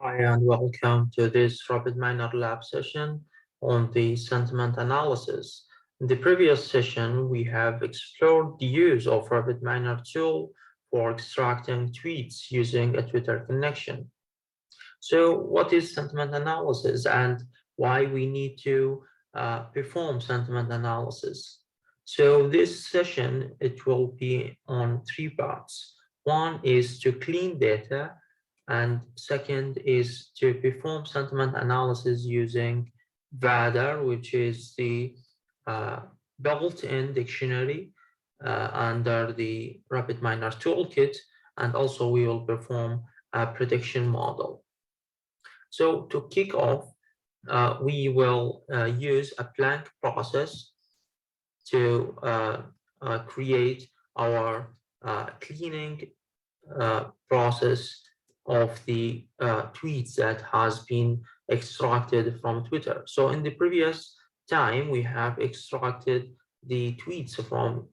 Hi, and welcome to this RapidMiner lab session on the sentiment analysis. In the previous session, we have explored the use of RapidMiner Tool for extracting tweets using a Twitter connection. So what is sentiment analysis and why we need to perform sentiment analysis? So this session, it will be on three parts. One is to clean data, and second is to perform sentiment analysis using VADER, which is the built-in dictionary under the RapidMiner toolkit, and also we will perform a prediction model. So to kick off, we will use a blank process to create our cleaning process of the tweets that has been extracted from Twitter. So in the previous time, we have extracted the tweets from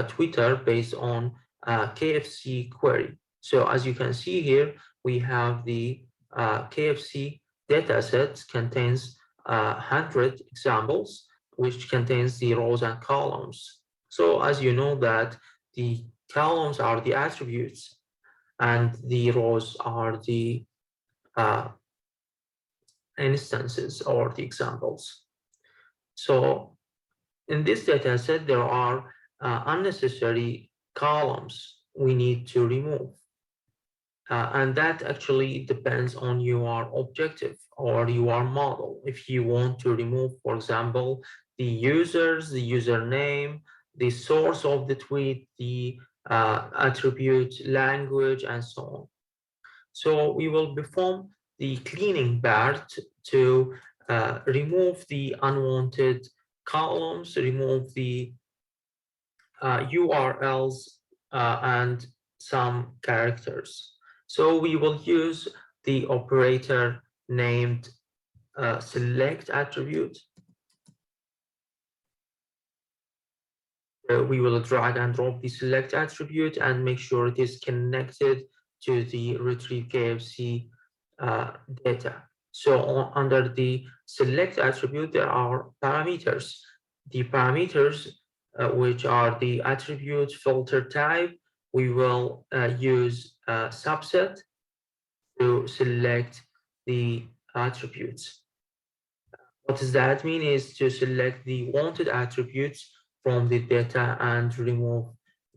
Twitter based on KFC query. So as you can see here, we have the KFC dataset contains 100 examples, which contains the rows and columns. So as you know that the columns are the attributes and the rows are the instances or the examples. So in this data set, there are unnecessary columns we need to remove. And that actually depends on your objective or your model. If you want to remove, for example, the users, the username, the source of the tweet, the attribute, language, and so on. So we will perform the cleaning part to remove the unwanted columns, remove the URLs and some characters. So we will use the operator named select attribute. We will drag and drop the select attribute and make sure it is connected to the retrieve KFC data. So under the select attribute, there are parameters. The parameters, which are the attribute filter type, we will use a subset to select the attributes. What does that mean is to select the wanted attributes from the data and remove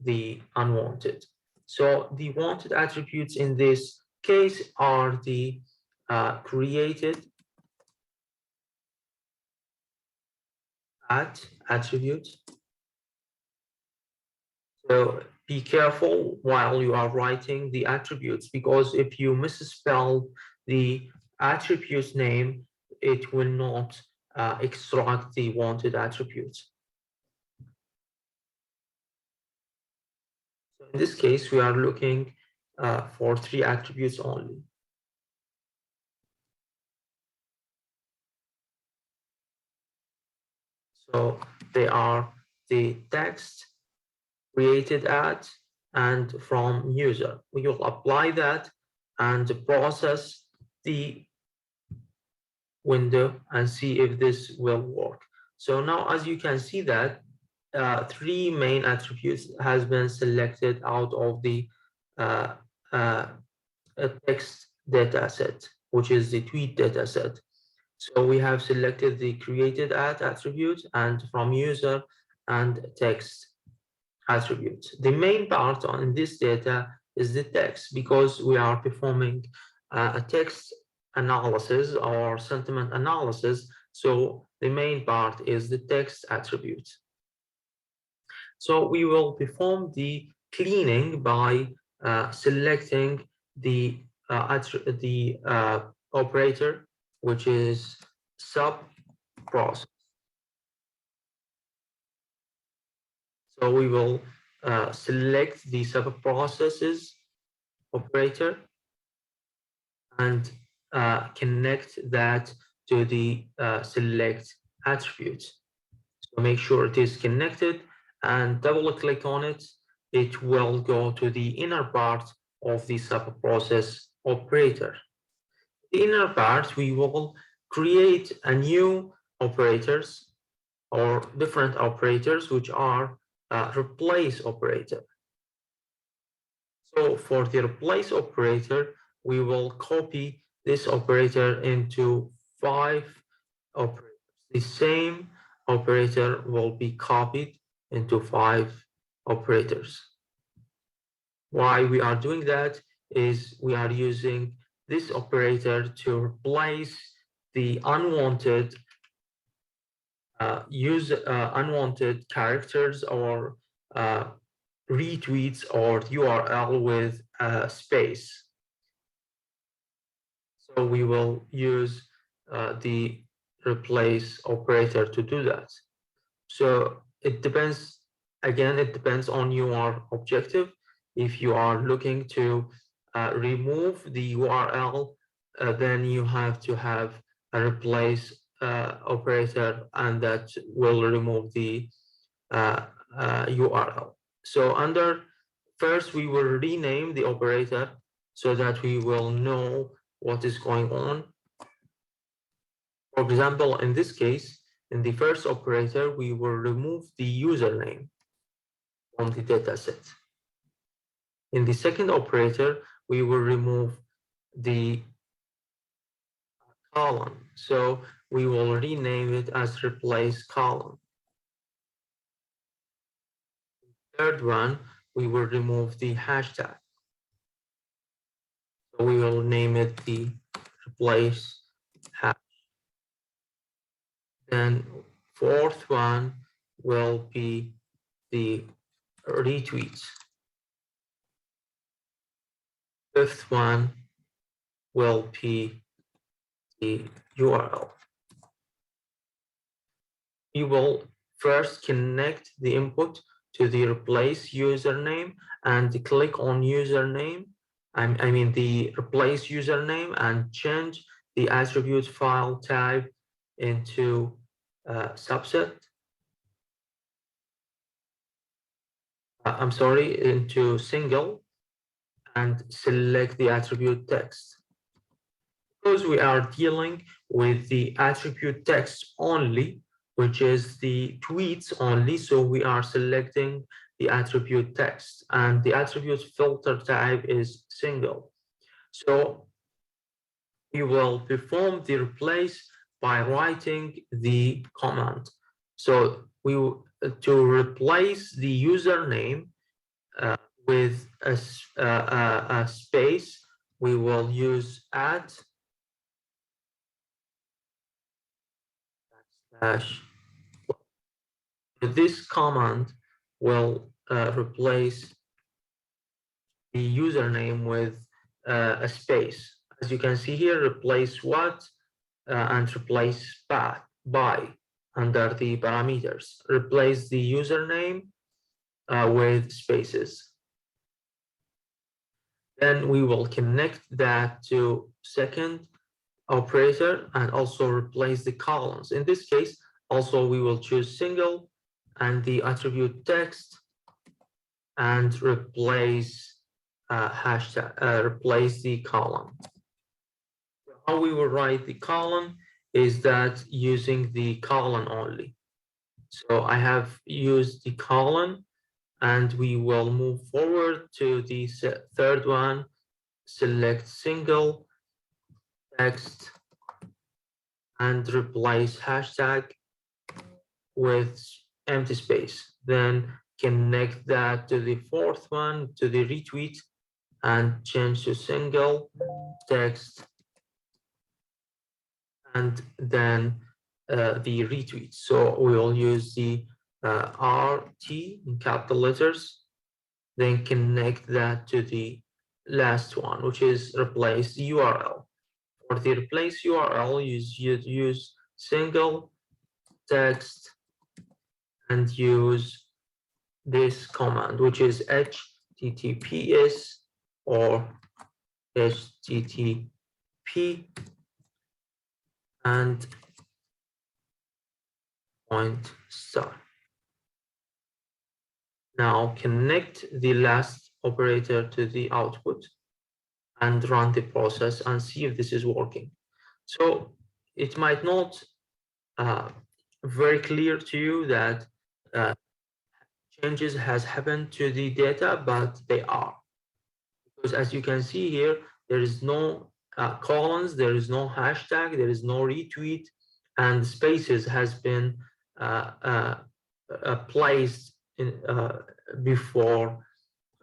the unwanted. So the wanted attributes in this case are the created attribute. So be careful while you are writing the attributes, because if you misspell the attribute name, it will not extract the wanted attributes. So in this case, we are looking for 3 attributes only. So they are the text, created at, and from user. We will apply that and process the window and see if this will work. So now, as you can see that 3 main attributes has been selected out of the text data set, which is the tweet data set. So we have selected the created at attribute and from user and text attribute. The main part on this data is the text, because we are performing a text analysis or sentiment analysis. So the main part is the text attribute. So we will perform the cleaning by selecting the operator, which is sub process. So we will select the sub processes operator and connect that to the select attribute. So make sure it is connected and double click on it. It will go to the inner part of the sub process operator. The inner part, we will create a new operators or different operators, which are replace operator. So for the replace operator, we will copy this operator into 5 operators. The same operator will be copied into 5 operators. Why we are doing that is we are using this operator to replace the unwanted unwanted characters or retweets or URL with space. So we will use the replace operator to do that. So it depends, again, it depends on your objective. If you are looking to remove the URL, then you have to have a replace operator, and that will remove the URL. So under first, we will rename the operator so that we will know what is going on. For example, in this case, in the first operator, we will remove the username from the dataset. In the second operator, we will remove the column. So we will rename it as replace column. Third one, we will remove the hashtag. So we will name it the replace hash. Then fourth one will be the retweets. Fifth one will be the URL. We will first connect the input to the replace username and click on username. I mean the replace username, and change the attribute file type into subset. I'm sorry, into single, and select the attribute text. Because we are dealing with the attribute text only, which is the tweets only, so we are selecting the attribute text, and the attribute filter type is single. So we will perform the replace by writing the command. So we to replace the username with a space, we will use add / this command will replace the username with a space. As you can see here, replace what and replace by under the parameters. Replace the username with spaces. Then we will connect that to second operator and also replace the columns. In this case, also we will choose single and the attribute text and replace hashtag, replace the column. How we will write the column is that using the column only. So I have used the column, and we will move forward to the third one, select single text and replace hashtag with empty space. Then connect that to the fourth one, to the retweet, and change to single text, and then the retweet. So we will use the RT in capital letters, then connect that to the last one, which is replace the URL. For the replace URL, use single text and use this command, which is https or http and point star. Now connect the last operator to the output and run the process and see if this is working. So it might not very clear to you that uh, changes has happened to the data, but they are. Because as you can see here, there is no columns, there is no hashtag, there is no retweet, and spaces has been placed in, before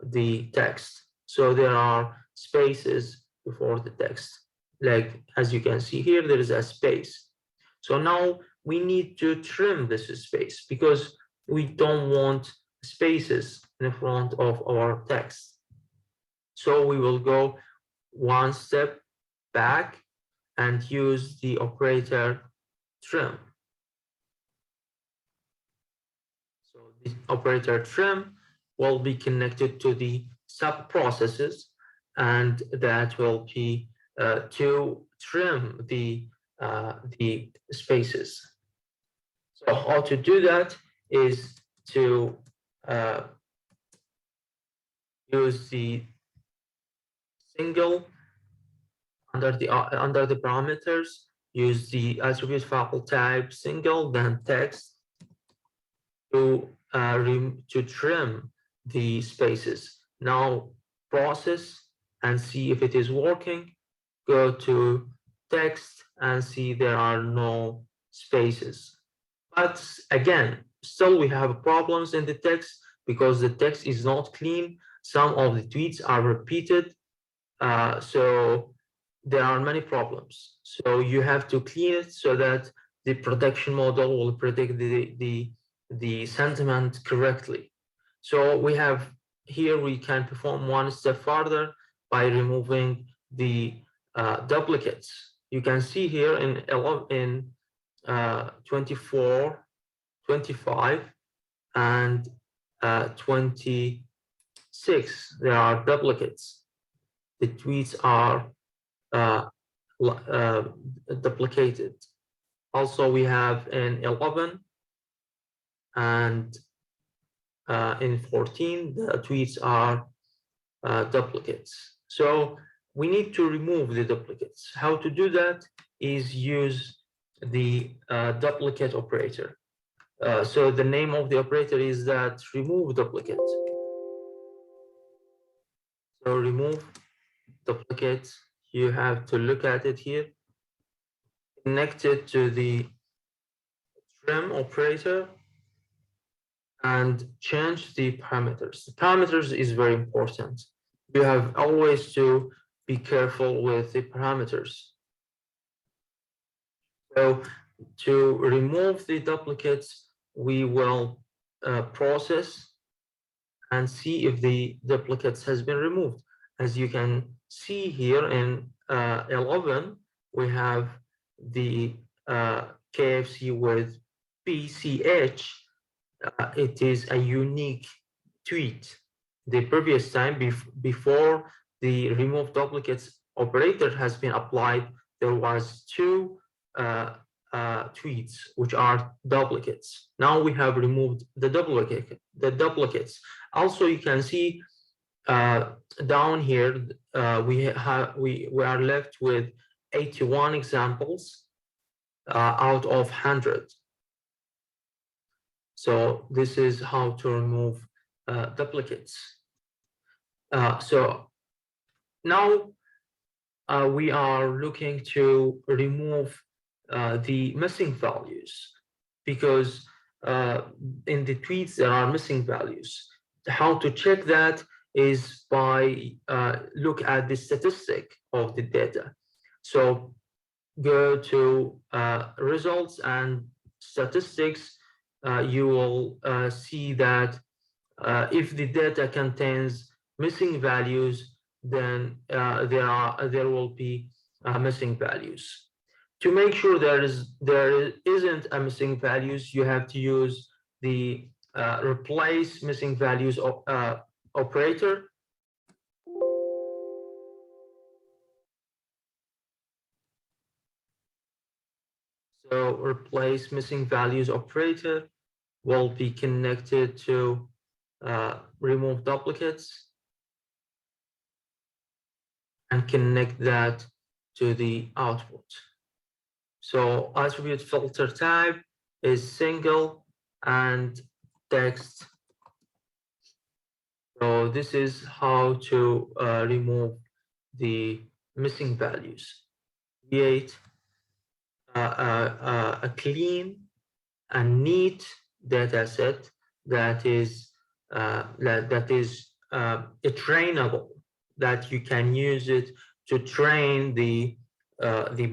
the text. So there are spaces before the text. Like as you can see here, there is a space. So now we need to trim this space because we don't want spaces in front of our text. So we will go one step back and use the operator trim. So the operator trim will be connected to the sub processes, and that will be to trim the spaces. So how to do that is to use the single under the parameters, use the attribute file type single, then text to trim the spaces. Now process and see if it is working. Go to text and see there are no spaces. But again, still we have problems in the text because the text is not clean. Some of the tweets are repeated. So there are many problems. So you have to clean it so that the prediction model will predict the sentiment correctly. So we have here, we can perform one step further by removing the duplicates. You can see here in 24, 25, and 26, there are duplicates. The tweets are duplicated. Also, we have in 11 and in 14, the tweets are duplicates. So we need to remove the duplicates. How to do that is use the duplicate operator. So the name of the operator is that remove duplicate. So remove duplicates, you have to look at it here, connect it to the trim operator, and change the parameters. The parameters is very important. You have always to be careful with the parameters. So to remove the duplicates, we will process and see if the duplicates has been removed. As you can see here in 11, we have the KFC with PCH. It is a unique tweet. The previous time, before the remove duplicates operator has been applied, there was two tweets which are duplicates. Now we have removed the duplicates. Also, you can see down here we are left with 81 examples out of 100. So this is how to remove duplicates. So now we are looking to remove the missing values, because in the tweets there are missing values. How to check that is by look at the statistic of the data. So go to results and statistics. You will see that if the data contains missing values, then there will be missing values. To make sure there isn't a missing values, you have to use the replace missing values operator. So replace missing values operator will be connected to remove duplicates, and connect that to the output. So attribute filter type is single and text. So this is how to remove the missing values. Create a clean and neat data set that is trainable, that you can use it to train the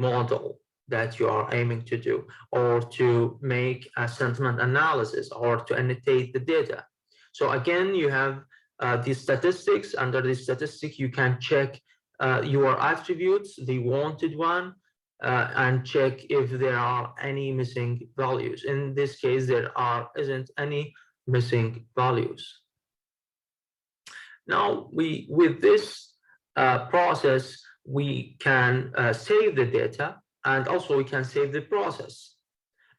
model that you are aiming to do, or to make a sentiment analysis, or to annotate the data. So again, you have the statistics. Under the statistic, you can check your attributes, the wanted one, and check if there are any missing values. In this case, there isn't any missing values. Now, with this process, we can save the data, and also we can save the process,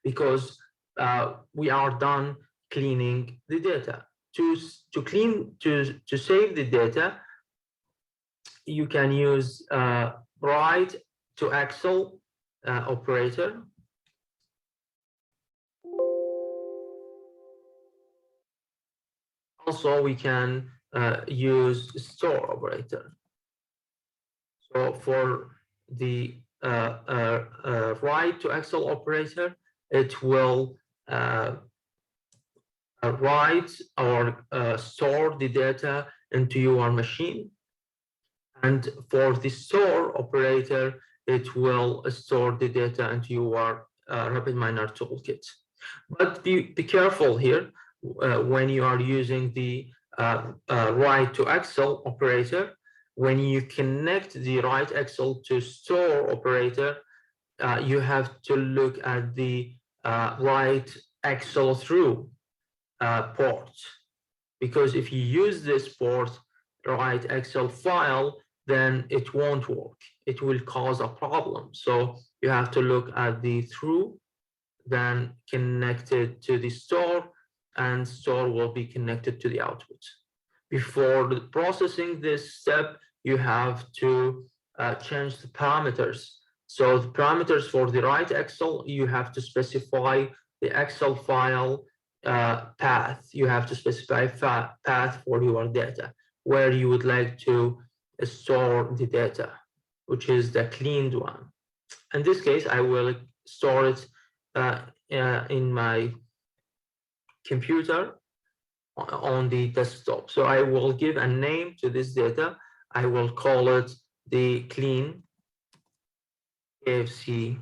because we are done cleaning the data. To save the data, you can use write to Excel operator. Also, we can use store operator. So for the write to Excel operator, it will write or store the data into your machine. And for the store operator, it will store the data into your RapidMiner toolkit. But be careful here when you are using the write to Excel operator. When you connect the write Excel to store operator, you have to look at the write Excel through port, because if you use this port write Excel file, then it won't work. It will cause a problem. So you have to look at the through, then connected to the store, and store will be connected to the output. Before processing this step, you have to change the parameters. So the parameters for the write Excel, you have to specify the Excel file path. You have to specify path for your data, where you would like to store the data, which is the cleaned one. In this case, I will store it in my computer on the desktop. So I will give a name to this data. I will call it the clean KFC.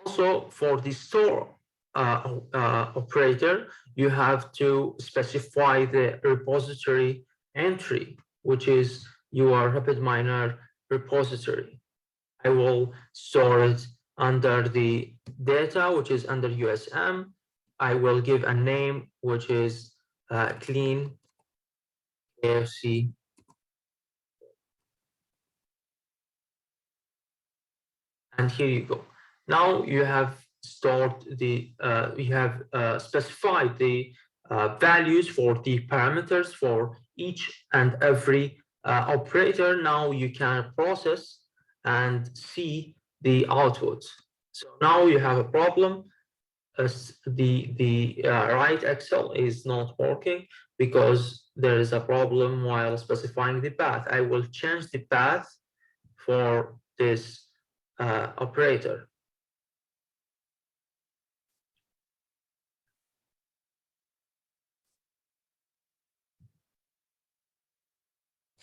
Also, for the store operator, you have to specify the repository entry, which is your RapidMiner repository. I will store it under the data, which is under USM. I will give a name, which is clean KFC. And here you go. Now you have stored the, you have specified the values for the parameters for each and every operator. Now you can process and see the output. So now you have a problem. The write Excel is not working because there is a problem while specifying the path. I will change the path for this operator.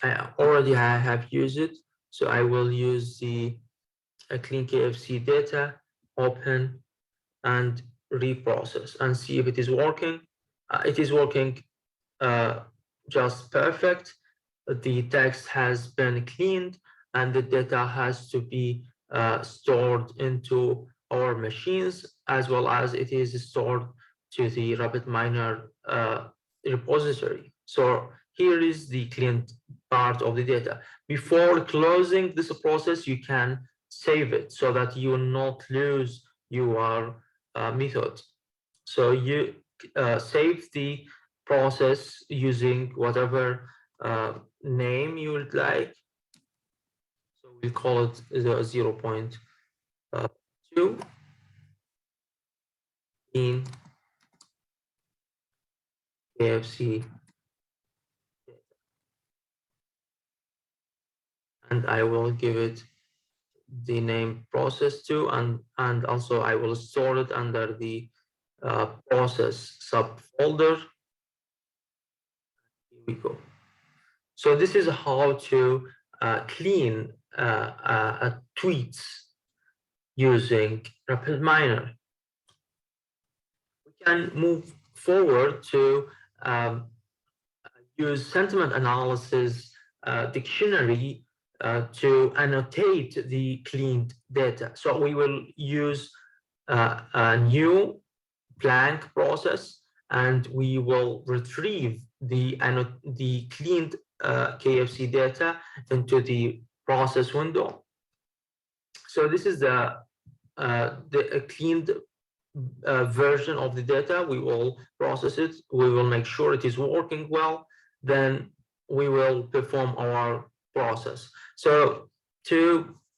I have used it, so I will use the clean KFC data, open, and reprocess and see if it is working. It is working just perfect. The text has been cleaned and the data has to be stored into our machines, as well as it is stored to the RapidMiner repository. So here is the cleaned part of the data. Before closing this process, you can save it so that you will not lose your method. So you save the process using whatever name you would like. So we'll call it 0.2 in KFC, and I will give it the name process2, and also I will store it under the process subfolder. Here we go. So this is how to clean tweets using RapidMiner. We can move forward to use sentiment analysis dictionary to annotate the cleaned data. So we will use a new blank process, and we will retrieve the cleaned KFC data into the process window. So this is the cleaned version of the data. We will process it. We will make sure it is working well. Then we will perform our process. So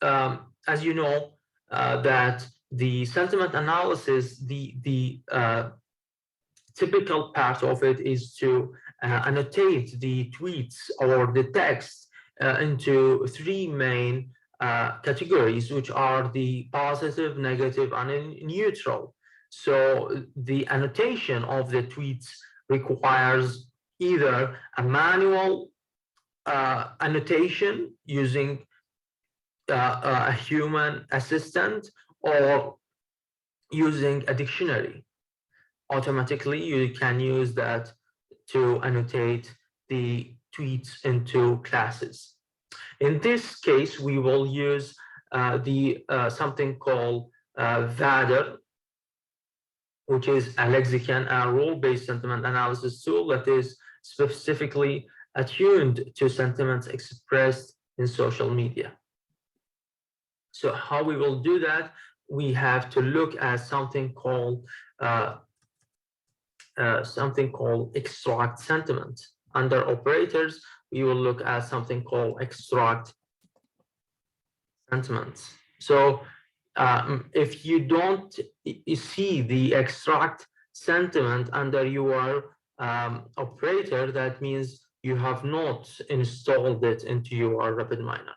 as you know, that the sentiment analysis, the typical part of it is to annotate the tweets or the text into three main categories, which are the positive, negative, and neutral. So the annotation of the tweets requires either a manual annotation using a human assistant or using a dictionary. Automatically, you can use that to annotate the tweets into classes. In this case, we will use something called VADER, which is a lexicon, a rule-based sentiment analysis tool that is specifically attuned to sentiments expressed in social media. So how we will do that? We have to look at something called extract sentiment. Under operators, we will look at something called extract sentiments. So if you don't see the extract sentiment under your operator, that means you have not installed it into your RapidMiner.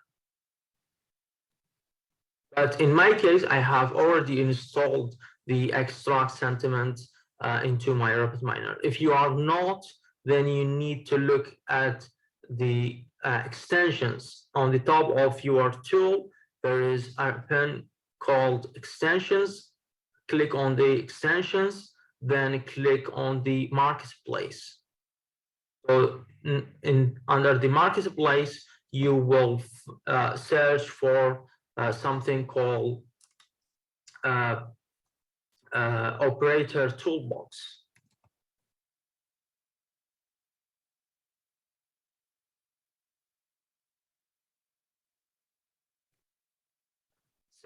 But in my case, I have already installed the extract sentiment into my RapidMiner. If you are not, then you need to look at the extensions. On the top of your tool, there is a pen called extensions. Click on the extensions, then click on the marketplace. So under the marketplace, you will search for something called operator toolbox.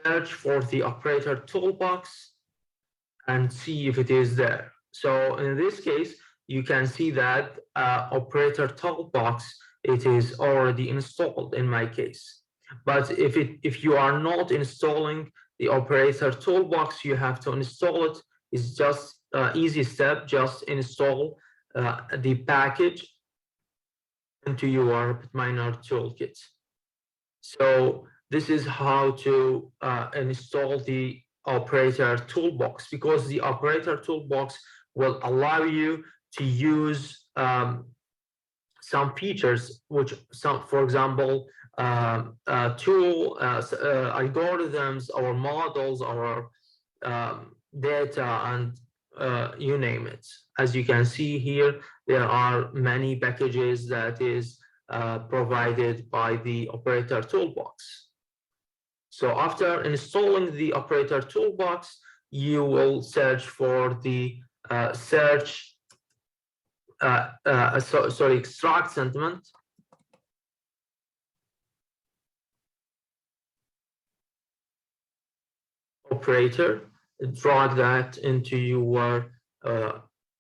Search for the operator toolbox and see if it is there. So in this case, you can see that operator toolbox, it is already installed in my case. But if you are not installing the operator toolbox, you have to install it. It's just easy step, just install the package into your RapidMiner toolkit. So this is how to install the operator toolbox, because the operator toolbox will allow you to use some features, which for example, tool algorithms, or models, or data, and you name it. As you can see here, there are many packages that is provided by the operator toolbox. So after installing the operator toolbox, you will search for the extract sentiment. Operator, drag that into your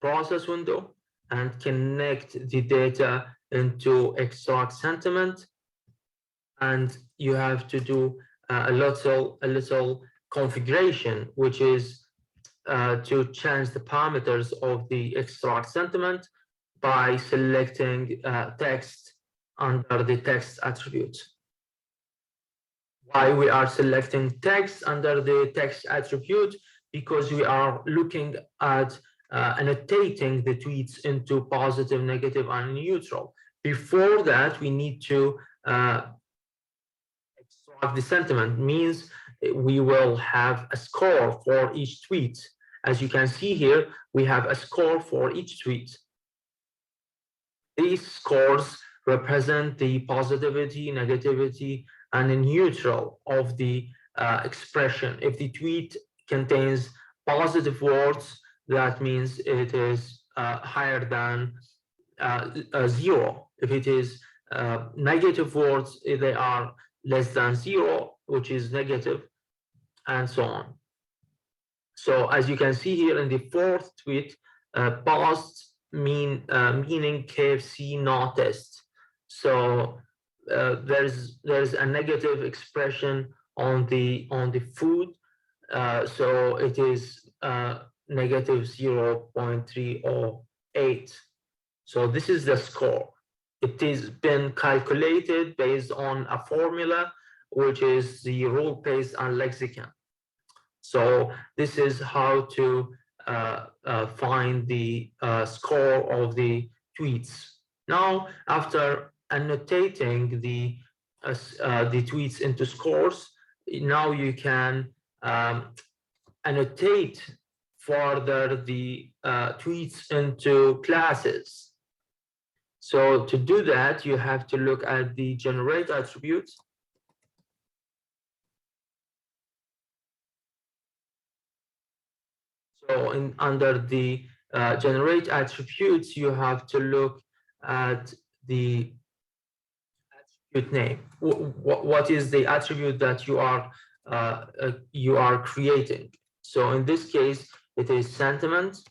process window and connect the data into extract sentiment, and you have to do a little configuration, which is to change the parameters of the extract sentiment by selecting text under the text attribute. Why we are selecting text under the text attribute? Because we are looking at annotating the tweets into positive, negative, and neutral. Before that, we need to extract the sentiment. Means we will have a score for each tweet. As you can see here, we have a score for each tweet. These scores represent the positivity, negativity, and the neutral of the expression. If the tweet contains positive words, that means it is higher than 0. If it is negative words, they are less than 0, which is negative, and so on. So as you can see here in the fourth tweet, past meaning KFC not test. So there's a negative expression on the food, so it is negative 0.308. So this is the score. It is been calculated based on a formula, which is the rule-based and lexicon. So this is how to find the score of the tweets. Now, after annotating the tweets into scores, now you can annotate further the tweets into classes. So to do that, you have to look at the generate attribute. So under the generate attributes, you have to look at the attribute name. What is the attribute that you are creating? So in this case, it is sentiment.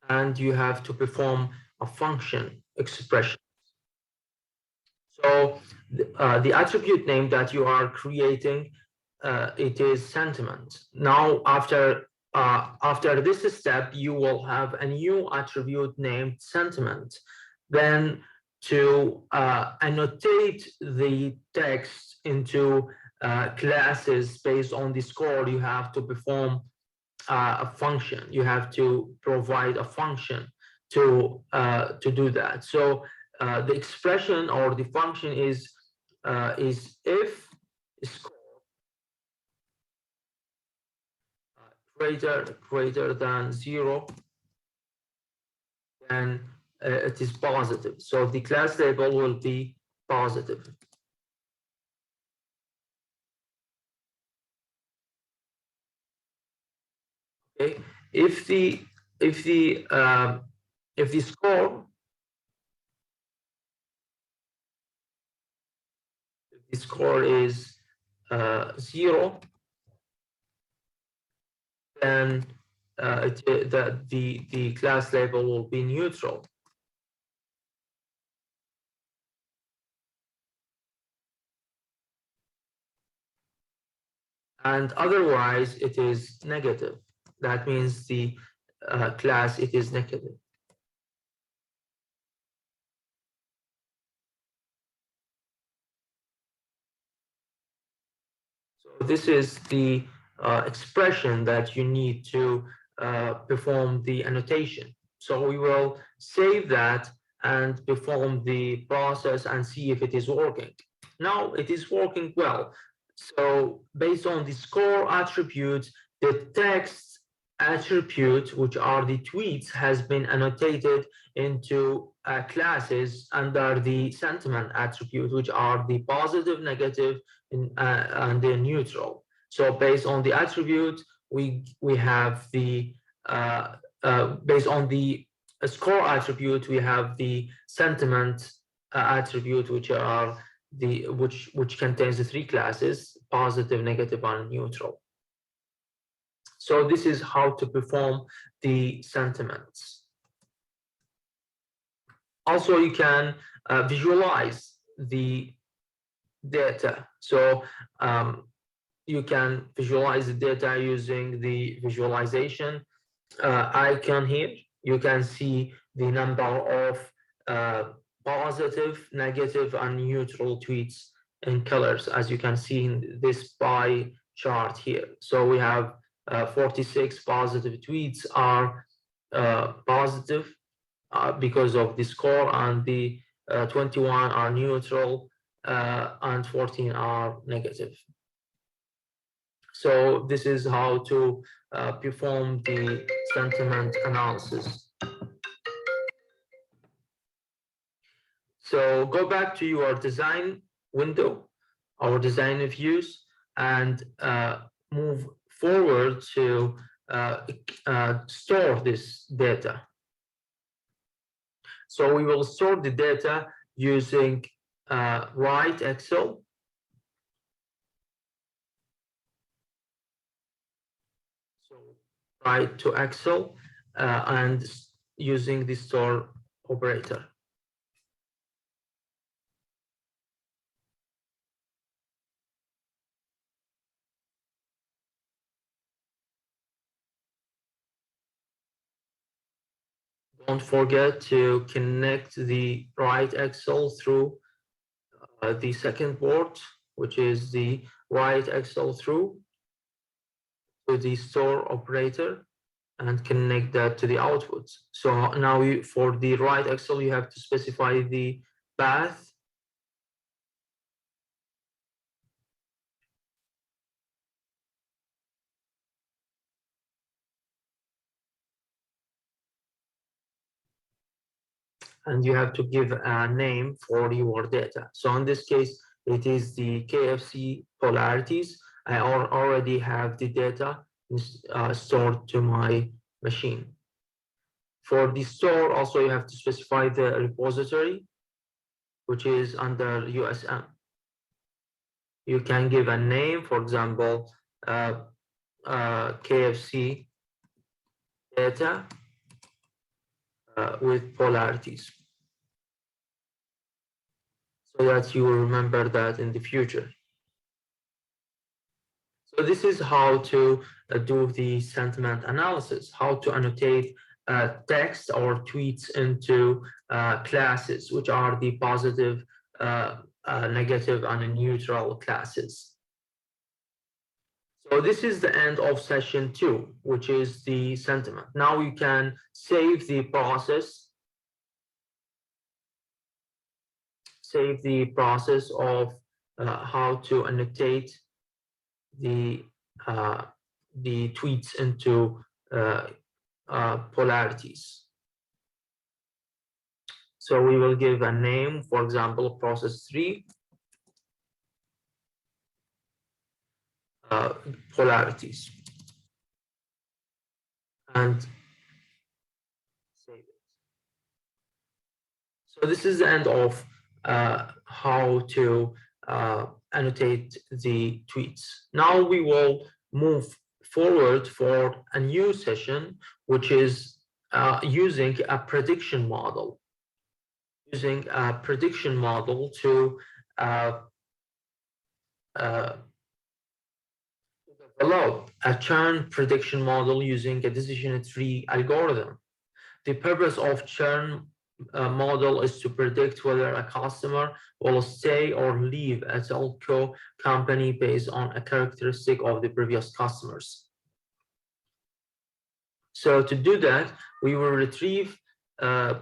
And you have to perform a function expression. So the attribute name that you are creating, it is sentiment. Now, after this step, you will have a new attribute named sentiment. Then to annotate the text into classes based on the score, you have to perform a function. You have to provide a function to do that. So the expression or the function is if score greater than 0, then it is positive. So the class label will be positive. Okay, if the score is 0, then the class label will be neutral. And otherwise, it is negative. That means the class, it is negative. So this is the expression that you need to perform the annotation. So we will save that and perform the process and see if it is working. Now it is working well. So based on the score attribute, the text attribute, which are the tweets, has been annotated into classes under the sentiment attribute, which are the positive, negative, and the neutral. So based on the attribute, we have the based on the score attribute, we have the sentiment attribute, which contains the three classes: positive, negative, and neutral. So this is how to perform the sentiments. Also, you can visualize the data. So you can visualize the data using the visualization icon here. You can see the number of positive, negative, and neutral tweets in colors, as you can see in this pie chart here. So we have 46 positive tweets are positive because of the score, and the 21 are neutral, and 14 are negative. So this is how to perform the sentiment analysis. So go back to your design window, our design views, and move forward to store this data. So we will store the data using write Excel. So write to Excel and using the store operator. Don't forget to connect the write Excel through the second port, which is the write Excel through to the store operator, and connect that to the output. So now for the write Excel, you have to specify the path. And you have to give a name for your data. So in this case, it is the KFC polarities. I already have the data stored to my machine. For the store, also you have to specify the repository, which is under USM. You can give a name, for example, KFC data with polarities, so that you will remember that in the future. So this is how to do the sentiment analysis, how to annotate text or tweets into classes, which are the positive, negative, and neutral classes. So this is the end of session 2, which is the sentiment. Now you can save the process of how to annotate the tweets into polarities. So we will give a name, for example, process 3, polarities, and save it. So this is the end of how to annotate the tweets. Now we will move forward for a new session, which is using a prediction model. Using a prediction model to develop a churn prediction model using a decision tree algorithm. The purpose of churn model is to predict whether a customer will stay or leave a telco company based on a characteristic of the previous customers. So to do that, we will retrieve a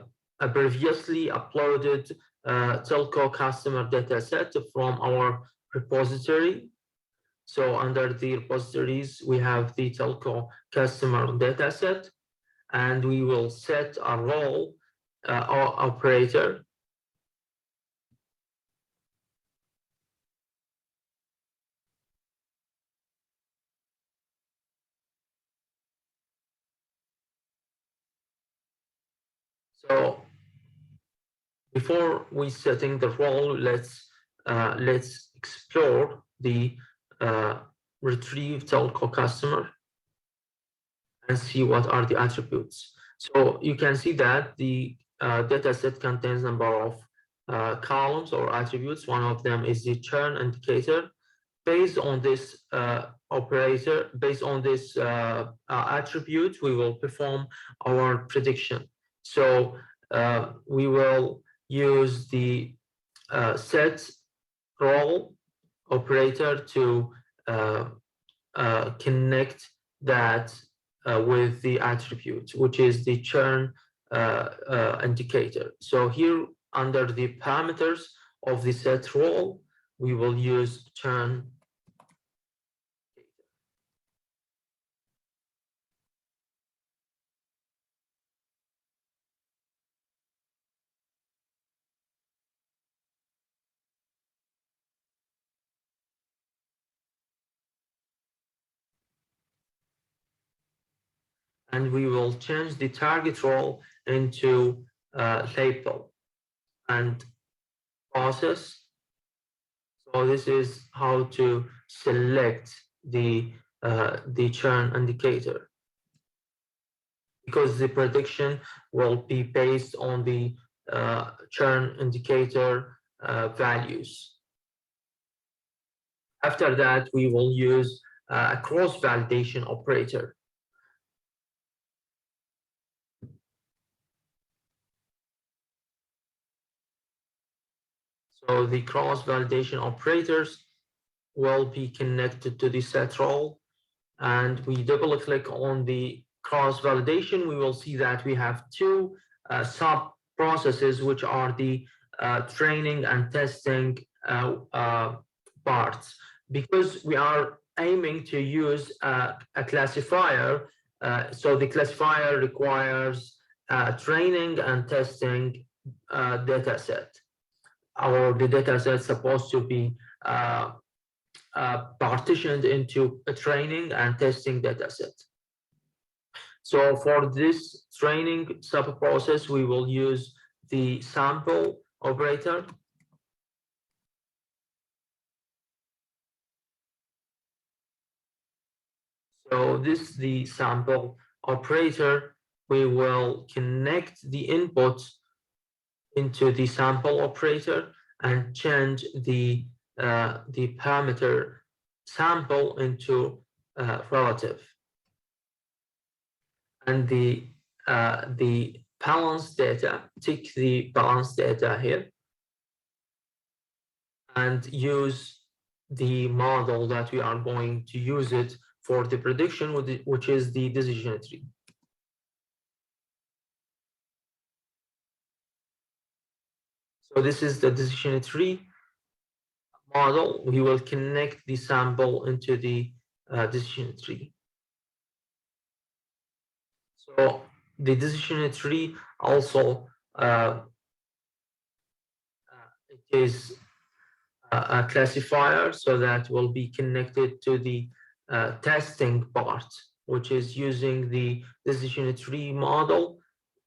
previously uploaded telco customer data set from our repository. So under the repositories, we have the telco customer data set, and we will set a role operator So before we setting the role, let's explore the retrieve telco customer and see what are the attributes. So you can see that the data set contains number of columns or attributes. One of them is the churn indicator. Based on this operator, based on this attribute, we will perform our prediction. So we will use the set role operator to connect that with the attribute, which is the churn indicator. So here under the parameters of the set role, we will use churn. And we will change the target role into label and process. So this is how to select the churn indicator, because the prediction will be based on the churn indicator values. After that, we will use a cross-validation operator. So the cross-validation operators will be connected to the set role, and we double-click on the cross-validation. We will see that we have two sub-processes, which are the training and testing parts. Because we are aiming to use a classifier, so the classifier requires training and testing data set. The data set is supposed to be partitioned into a training and testing data set. So for this training sub-process, we will use the sample operator. So this is the sample operator. We will connect the input into the sample operator and change the parameter sample into relative. And the balance data, take the balance data here and use the model that we are going to use it for the prediction, which is the decision tree. So this is the decision tree model. We will connect the sample into the decision tree. So the decision tree also it is a classifier, so that will be connected to the testing part, which is using the decision tree model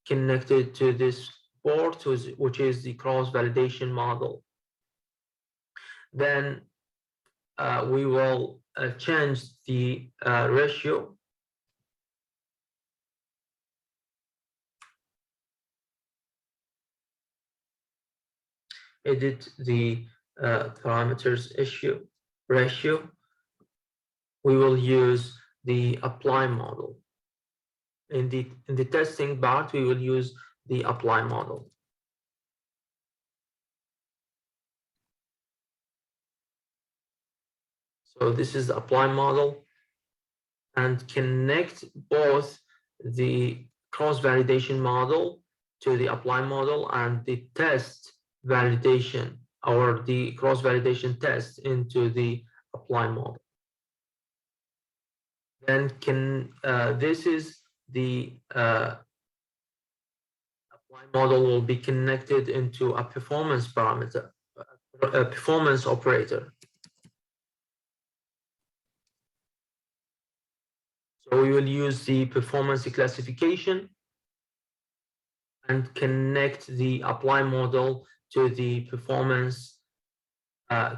connected to this port, which is the cross-validation model. Then we will change the ratio. Edit the parameters ratio. We will use the apply model. In the testing part, we will use the apply model. So this is the apply model, and connect both the cross-validation model to the apply model and the test validation or the cross-validation test into the apply model. Then this is the apply model will be connected into a performance parameter, a performance operator. So we will use the performance classification, and connect the apply model to the performance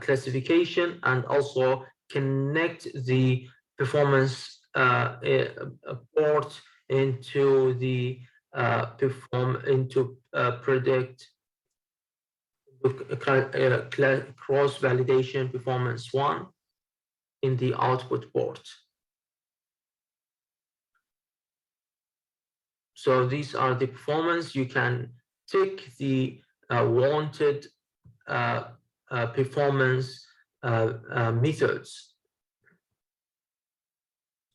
classification, and also connect the performance port into the predict cross validation performance 1 in the output port. So these are the performance. You can tick the wanted performance methods.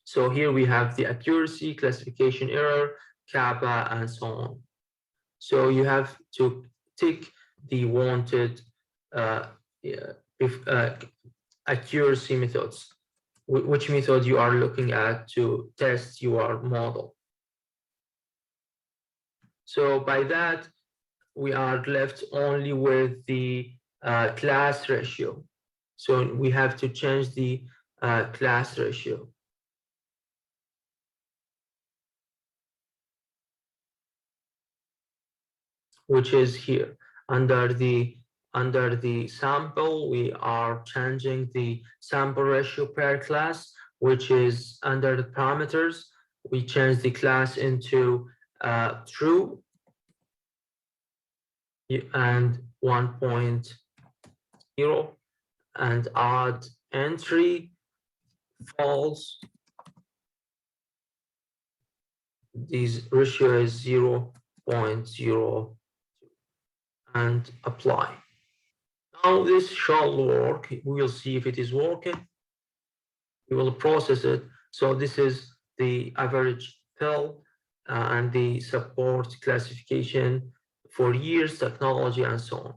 So here we have the accuracy, classification error, kappa, and so on. So you have to tick the wanted accuracy methods, which method you are looking at to test your model. So by that, we are left only with the class ratio. So we have to change the class ratio, which is here. Under the sample, we are changing the sample ratio per class, which is under the parameters. We change the class into true and 1.0, and add entry false. This ratio is 0.0 and apply. Now this shall work. We will see if it is working. We will process it. So this is the average pill and the support classification for years, technology, and so on.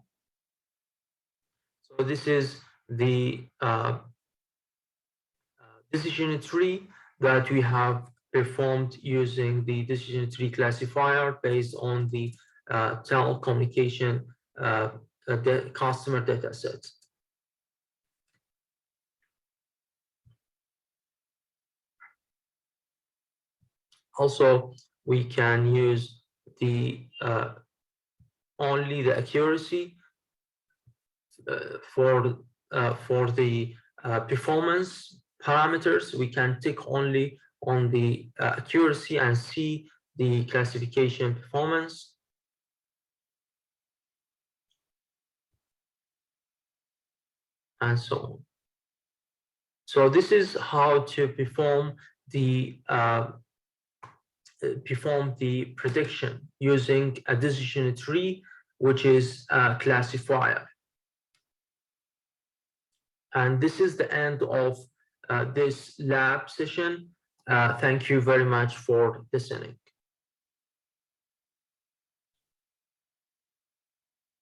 So this is the decision tree that we have performed using the decision tree classifier based on the telecommunication customer data set. Also, we can use the only the accuracy for the performance parameters. We can tick only on the accuracy and see the classification performance. And so on. So this is how to perform the prediction using a decision tree, which is a classifier. And this is the end of this lab session. Thank you very much for listening.